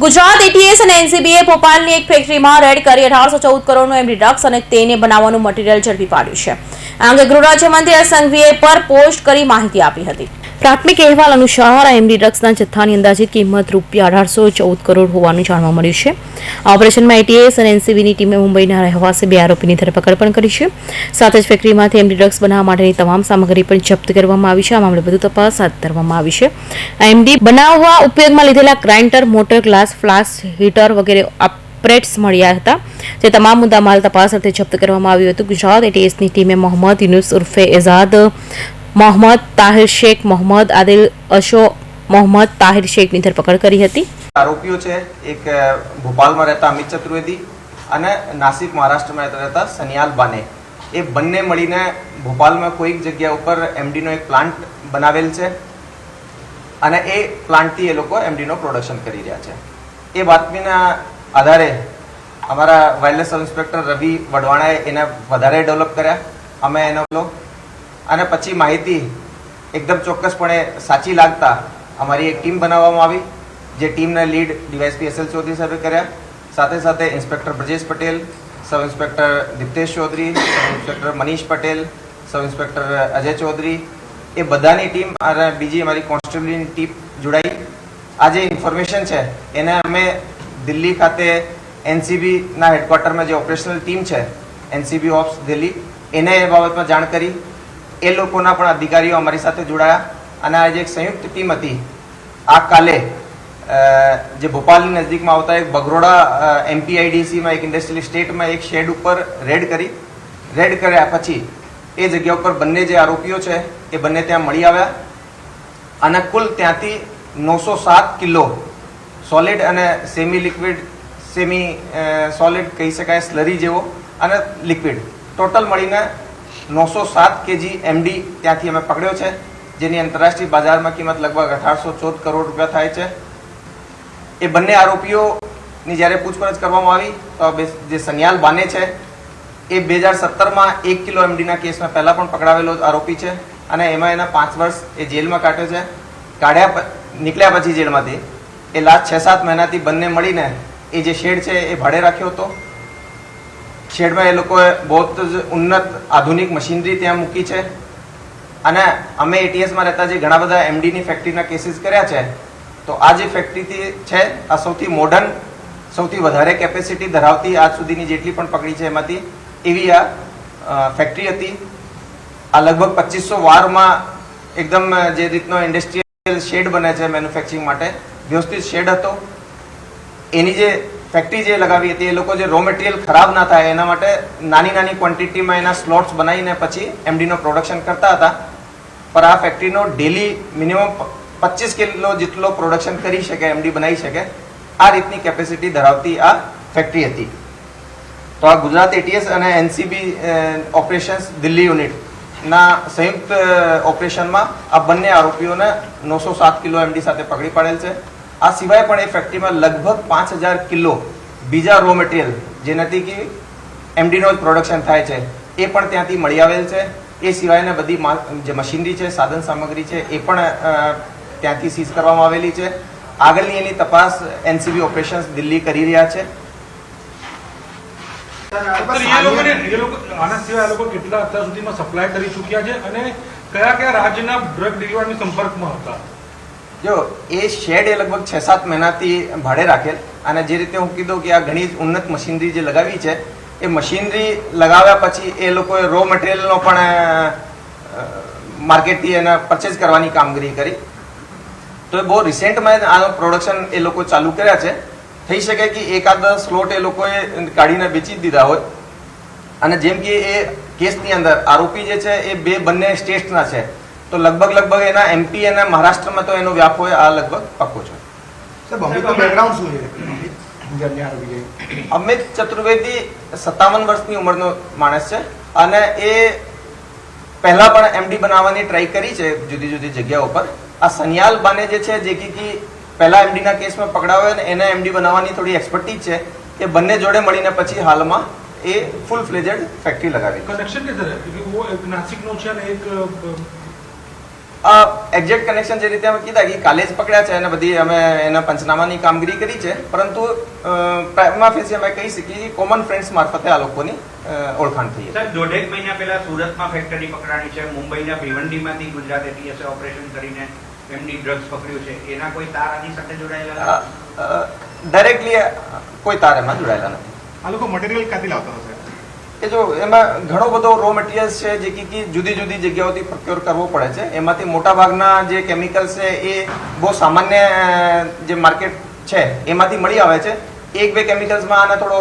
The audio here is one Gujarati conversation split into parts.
ગુજરાત એટીએસ અને એનસીબીએ ભોપાલની એક ફેક્ટરીમાં રેડ કરી 1814 કરોડનું એમડી ડ્રગ્સ અને તેને બનાવવાનું મટીરીયલ ઝડપી પાડ્યું છે. આ અંગે ગૃહ રાજ્યમંત્રી હર્ષ સંઘવીએ પર પોસ્ટ કરી માહિતી આપી હતી. પ્રાથમિક અહેવાલ અનુસાર આ એમડી ડ્રગ્સના જથ્થાની અંદાજિત કિંમત ₹1814 કરોડ હોવાનું જાણવા મળ્યું છે. આ ઓપરેશનમાં એટીએસ અને એનસીબીની ટીમે મુંબઈના રહેવાસી 2 આરોપીની ધરપકડ પણ કરી છે. સાથે જ ફેક્ટરીમાંથી એમડી ડ્રગ્સ બનાવવા માટેની તમામ સામગ્રી પણ જપ્ત કરવામાં આવી છે. આ મામલે વધુ તપાસ હાથ ધરવામાં આવી છે. આ એમડી બનાવવા ઉપયોગમાં લીધેલા grinder, motor, glass, flask, heater વગેરે ઓપરેટ્સ મળ્યા હતા. જે તમામ મુદ્દામાલ તપાસ અર્થે જપ્ત કરવામાં આવ્યું હતું. ગુજરાત એટીએસની ટીમે મોહમ્મદ યુનુસ ઉર્ફે એઝાદ, મોહમ્મદ તાહિર શેખ, મોહમ્મદ આદિલ અશો, મોહમ્મદ તાહિર શેખની ધરપકડ કરી હતી. આરોપીઓ છે એક ભોપાલમાં રહેતા અમિત ચતુર્વેદી અને નાસિક મહારાષ્ટ્રમાં રહેતા સનિયાલ બાને. એ બંને મળીને ભોપાલમાં કોઈક જગ્યા ઉપર એમડીનો એક પ્લાન્ટ બનાવેલ છે અને એ પ્લાન્ટથી એ લોકો એમડીનો પ્રોડક્શન કરી રહ્યા છે. એ બાતમીના આધારે અમારા વાયરલેસ સબ ઇન્સ્પેક્ટર રવિ વઢવાણાએ એને વધારે ડેવલપ કર્યા. અમે એનો અને પછી માહિતી એકદમ ચોક્કસપણે સાચી લાગતા અમારી એક ટીમ બનાવવામાં આવી. જે ટીમના લીડ ડીવાયએસપી એસએલ ચૌધરી સાહેબે કર્યા. સાથે સાથે inspector Brajesh Patel, sub inspector Diptesh Chaudhary, sub inspector Manish Patel, sub inspector Ajay Chaudhary, એ બધાની ટીમ અને બીજી અમારી કોન્સ્ટેબલની ટીમ જોડાઈ. આ જે ઇન્ફોર્મેશન છે એને અમે દિલ્હી ખાતે એનસીબીના હેડક્વાર્ટરમાં જે ઓપરેશનલ ટીમ છે એનસીબી ઓપ્સ દિલ્હી, એને એ બાબતમાં જાણ કરી. એ લોકોના પણ અધિકારીઓ અમારી સાથે જોડાયા અને આ જે એક સંયુક્ત ટીમ હતી આ કાલે જે ભોપાલની નજીકમાં આવતા એક બગરોડા એમપીઆઈડીસીમાં એક ઇન્ડસ્ટ્રીયલ સ્ટેટમાં એક શેડ ઉપર રેડ કરી. રેડ કર્યા પછી એ જગ્યા ઉપર બંને જે આરોપીઓ છે એ બંને ત્યાં મળી આવ્યા અને કુલ ત્યાંથી 907 કિલો સોલિડ અને સેમી લિક્વિડ, સેમી સોલિડ કહી શકાય, સ્લરી જેવો અને લિક્વિડ, ટોટલ મળીને 907 કેજી એમડી ત્યાંથી અમે પકડ્યો છે. જેની આંતરરાષ્ટ્રીય બજારમાં કિંમત લગભગ 1814 કરોડ રૂપિયા થાય છે. એ બંને આરોપીઓની જ્યારે પૂછપરછ કરવામાં આવી તો જે સનિયાલ બાને છે એ 2017માં 1 કિલો એમડીના કેસમાં પહેલા પણ પકડાવેલો આરોપી છે અને એમાં એના 5 વર્ષ એ જેલમાં કાઢ્યો છે. નીકળ્યા પછી જેલમાંથી એ લાસ્ટ 6-7 મહિનાથી બંને મળીને એ જે શેડ છે એ ભાડે રાખ્યો હતો. શેડમાં એ લોકોએ બહુ જ ઉન્નત આધુનિક મશીનરી ત્યાં મૂકી છે અને અમે એટીએસમાં રહેતા જે ઘણા બધા એમડીની ફેક્ટરીના કેસીસ કર્યા છે તો આ જે ફેક્ટરીથી છે આ સૌથી મોડર્ન, સૌથી વધારે કેપેસિટી ધરાવતી આજ સુધીની જેટલી પણ પકડી છે એમાંથી એવી આ ફેક્ટરી હતી. આ લગભગ 2500 વારમાં એકદમ જે રીતનો ઇન્ડસ્ટ્રીયલ શેડ બને છે મેન્યુફેક્ચરિંગ માટે વ્યવસ્થિત શેડ હતો. એની જે ફેક્ટરી જે લગાવી હતી એ લોકો જે રો મટીરિયલ ખરાબ ના થાય એના માટે નાની નાની ક્વોન્ટિટીમાં એના સ્લોટ્સ બનાવીને પછી એમડીનો પ્રોડક્શન કરતા હતા. પર આ ફેક્ટરીનો ડેલી મિનિમમ 25 કિલો જેટલો પ્રોડક્શન કરી શકે, એમડી બનાવી શકે, આ રીતની કેપેસિટી ધરાવતી આ ફેક્ટરી હતી. તો આ ગુજરાત એટીએસ અને એનસીબી ઓપરેશન્સ દિલ્હી યુનિટના સંયુક્ત ઓપરેશનમાં આ બંને આરોપીઓને 907 કિલો એમડી સાથે પકડી પાડેલ છે. આ સિવાય પણ એ ફેક્ટરીમાં લગભગ 5000 કિલો બીજા રો મટીરિયલ જેનાથી કે એમડીનો જ પ્રોડક્શન થાય છે એ પણ ત્યાંથી મળી આવેલ છે. એ સિવાયને બધી જે મશીનરી છે, સાધન સામગ્રી છે એ પણ ત્યાંથી સીઝ કરવામાં આવેલી છે. આગળની એની તપાસ એનસીબી ઓપરેશન્સ દિલ્હી કરી રહ્યા છે. આના સિવાય લોકો કેટલા અત્યાર સુધીમાં સપ્લાય કરી ચૂક્યા છે અને કયા કયા રાજ્યના ડ્રગ ડીલરની સંપર્કમાં હતા? જો એ શેડ એ લગભગ 6-7 મહિનાથી ભાડે રાખેલ અને જે રીતે હું કીધું કે આ ઘણી ઉન્નત મશીનરી જે લગાવી છે એ મશીનરી લગાવ્યા પછી એ લોકોએ રો મટીરિયલનો પણ માર્કેટથી એને પરચેઝ કરવાની કામગીરી કરી. તો એ બહુ રિસેન્ટમાં આનું પ્રોડક્શન એ લોકો ચાલુ કર્યા છે. થઈ શકે કે એકાદ સ્લોટ એ લોકોએ કાઢીને બેચી દીધા હોય અને જેમ કે એ કેસની અંદર આરોપી જે છે એ બંને સ્ટેટ્સના છે તો લગભગ એના એમપી અને મહારાષ્ટ્રમાં તો એનો વ્યાપ હોય આ લગભગ પાક્કો છે. અમિત ચતુર્વેદી 57 વર્ષની ઉંમરનો માણસ છે અને એ પહેલા પણ એમડી બનાવવાની ટ્રાય કરી છે જુદી જુદી જગ્યાઓ પર. આ સનિયાલ બાને જે છે જે કે પહેલા એમડીના કેસમાં પકડાવે ને એને એમડી બનાવવાની થોડી એક્સપર્ટીઝ છે. એ બંને જોડે મળીને પછી હાલમાં એ ફૂલ ફ્લેજેડ ફેક્ટરી લગાવી. કનેક્શન કે નાસિકનો છે અને એક એક્ઝેક્ટ કનેક્શન જે રીતે અમે કીધા કે કાલે જ પકડ્યા છે અને બધી અમે એના પંચનામાની કામગીરી કરી છે, પરંતુ પ્રાઇમા ફેસી અમે કહી શકીએ કે કોમન ફ્રેન્ડ્સ મારફતે આ લોકોની ઓળખાણ થઈ છે. સર, 1.5 મહિના પહેલા સુરતમાં ફેક્ટરી પકડાણી છે, મુંબઈના ભિવંડીમાંથી ગુજરાત એટીએસે ઓપરેશન કરીને એમની ડ્રગ્સ પકડ્યું છે, એના કોઈ તાર આની સાથે જોડાયેલા? ડાયરેક્ટલી કોઈ તાર એમાં જોડાયેલા નથી. આ લોકો મટીરિયલ ક્યાંથી લાવતા હશે? કે જો એમાં ઘણો બધો રો મટીરિયલ્સ છે જે કે જુદી જુદી જગ્યાઓથી પ્રોક્યોર કરવો પડે છે. એમાંથી મોટાભાગના જે કેમિકલ્સ છે એ બહુ સામાન્ય જે માર્કેટ છે એમાંથી મળી આવે છે. એક બે કેમિકલ્સમાં આને થોડો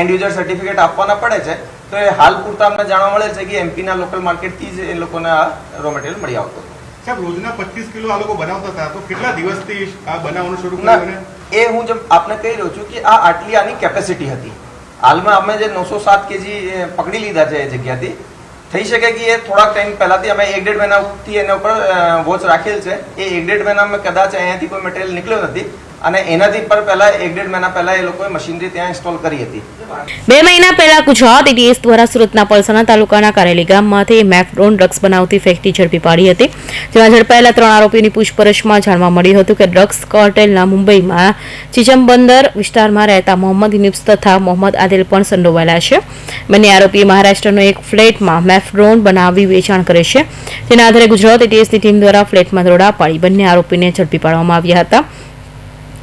એન્ડ યુઝર સર્ટિફિકેટ આપવાના પડે છે. તો એ હાલ પૂરતા અમને જાણવા મળે છે કે એમપીના લોકલ માર્કેટથી જ એ લોકોને આ રો મટીરિયલ મળી આવતો. સાહેબ, રોજના 25 કિલો આ લોકો બનાવતા હતા, તો કેટલા દિવસથી આ બનાવવાનું શરૂ કર્યું? એ હું જેમ આપને કહી રહ્યો છું કે આ આટલી આની કેપેસિટી હતી. હાલમાં અમે જે 907 કેજી પકડી લીધા છે એ જગ્યાથી, થઈ શકે કે એ થોડાક ટાઈમ પહેલાથી અમે 1-1.5 મહિનાથી એના ઉપર વોચ રાખેલ છે. એ 1-1.5 મહિનામાં કદાચ અહીંયાથી કોઈ મટીરિયલ નીકળ્યો નથી અને એનાથી પર પહેલા 1-1.5 મહિના પહેલા એ લોકોએ મશીનરી ત્યાં ઇન્સ્ટોલ કરી હતી. 2 મહિના પહેલા ગુજરાત એટીએસ દ્વારા સુરતના પલસાણા તાલુકાના કારેલી ગામમાંથી મેફડોન ડ્રગ્સ બનાવતી ફેક્ટરી ઝડપી પાડી હતી. જેમાં ઝડપાયેલા 3 આરોપીની પૂછપરછમાં જાણવા મળ્યું હતું કે ડ્રગ્સ કાર્ટેલના મુંબઈમાં ચીચમબંદર વિસ્તારમાં રહેતા મોહમ્મદ યુનુસ તથા મોહમ્મદ આદિલ પણ સંડોવાયેલા છે. બંને આરોપીએ મહારાષ્ટ્રનો એક ફ્લેટમાં મેફડોન બનાવી વેચાણ કરે છે. જેના આધારે ગુજરાત એટીએસની ટીમ દ્વારા ફ્લેટમાં દરોડા પાડી બંને આરોપીને ઝડપી પાડવામાં આવ્યા હતા.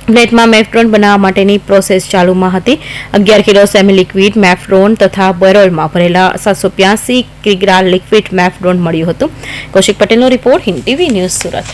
ફ્લેટમાં મેફડોન બનાવવા માટેની પ્રોસેસ ચાલુમાં હતી. 11 કિલો સેમી લિક્વિડ મેફડોન તથા બેરલમાં ભરેલા 785 કિગ્રા લિક્વિડ મેફડોન મળ્યું હતું. કૌશિક પટેલનો report, Hind TV news, Surat.